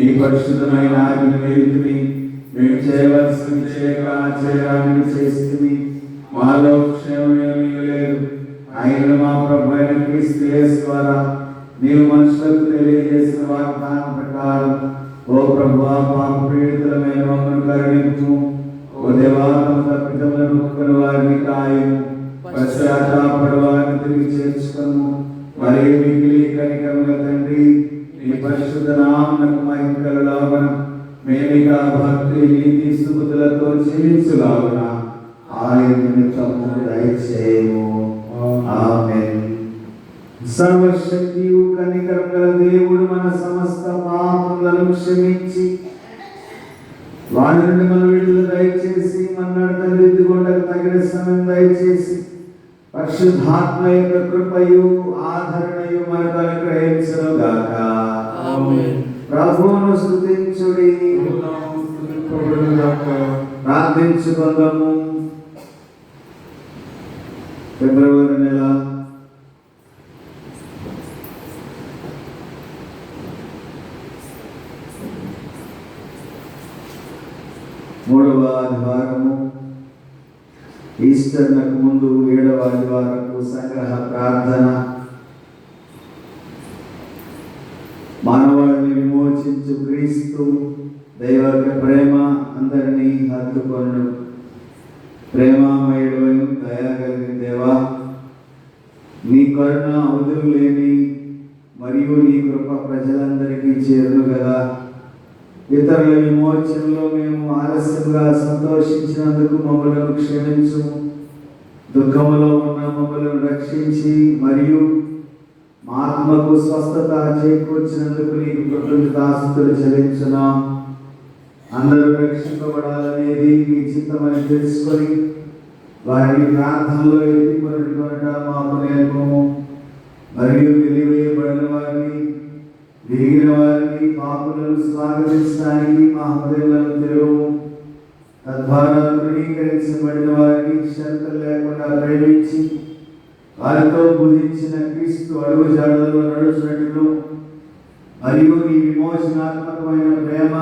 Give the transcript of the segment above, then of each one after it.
ఈ పరిశుద్ధమైన ఆజ్ఞని మేము చేయవలసిన చేయడానికి చేస్తుంది. మాలో క్షేమం ఏమీ లేదు. ఆయన మా ప్రభు అయిన క్రీస్తు యేసు ద్వారా నీవు మనుషులకు తెలియజేసిన వాగ్దానం ప్రకారం ఓ ప్రభువా పాప పీడితులమైన మమ్మల్ని కరుణించు. ఓ దేవా తమ తప్పిదములను ఒప్పుకుని వారిని కాయము, పశ్చాత్తాపడు వారిని తిరిగి చేర్చుకొను. మరియు మిగిలి కనికరముల తండ్రి నీ పరిశుద్ధ నామమునకు మహిమ కలుగులాగున మేమిక భక్తి నీతి సుబుద్ధులతో జీవించులాగున ఆయన నిమిత్తము దయచేయము. ఆమేన్. సర్వశక్తియు కనికరముల దేవుడు మన సమస్త పాపములను క్షమించి వారి నుండి మన విడుదల దయచేసి మన నడతదిద్దుకొండకు తగిన సమయం దయచేసి పరిశుద్ధాత్మ యొక్క కృపయు ఆదరణయు మనకు అనుగ్రహించును గాక. ప్రభువును స్తుతించుడి, ప్రార్థించుకుందాము. ఫిబ్రవరి నెల 3వ ఆదివారము, ఈస్టర్ నకు ముందు 7వ ఆదివారము సంగ్రహ ప్రార్థన. మానవాళిని విమోచించు క్రీస్తు దైవ ప్రేమ అందరినీ హత్తుకొను. ప్రేమామయుడైన దయాగలిగిన దేవా, నీ కరుణ అవధులు లేని మరియు నీ కృప ప్రజలందరికీ చేరును కదా. ఇతరుల విమోచనలో మేము ఆలస్యంగా సంతోషించినందుకు మమ్మల్ని క్షమించు. దుఃఖములో ఉన్న మమ్మల్ని రక్షించి మరియు మా ఆత్మకు స్వస్థత చేకూర్చినందుకు నీకు కృతజ్ఞతాస్తుతులు చెల్లించున్నాం. అందరూ రక్షింపబడాలనేది నీ చిత్తమని తెలుసుకొని వారిని ప్రార్థనలో ఎత్తికొనట మాకు నేర్పము. మరియు వెలివేయబడిన వారిని, విరిగిన వారిని, పాపులను స్వాగతించడానికి మా హృదయాలను తెరవు. తద్వారా తృణీకరించబడిన వారిని షరతులు లేకుండా ప్రేమించి వారితో బోధించిన క్రీస్తు అడుగు జాడలలో నడుచున్నట్లు మరియు నీ విమోచనాత్మకమైన ప్రేమ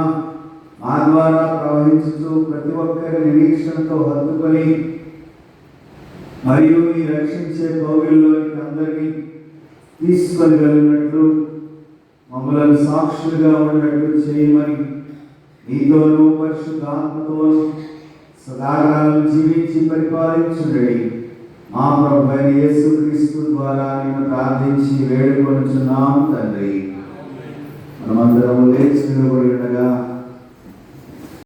మా ద్వారా ప్రవహించుతూ ప్రతి ఒక్కరి నిరీక్షణతో హత్తుకొని మరియు నీ రక్షించే కౌగిల్లోకి అందరినీ తీసుకొనగలిగినట్లు మమ్మల్ని సాక్షులుగా ఉన్నట్లు చేయమని నీతోనూ పరిశుద్ధాత్మతోనూ సదాకాలం జీవించి పరిపాలించుడి. మా ప్రభు అయిన యేసుక్రీస్తు ద్వారా నేను ప్రార్థించి వేడుకొనుచున్నాము తండ్రి. మనమందరం లేచి నిలబడి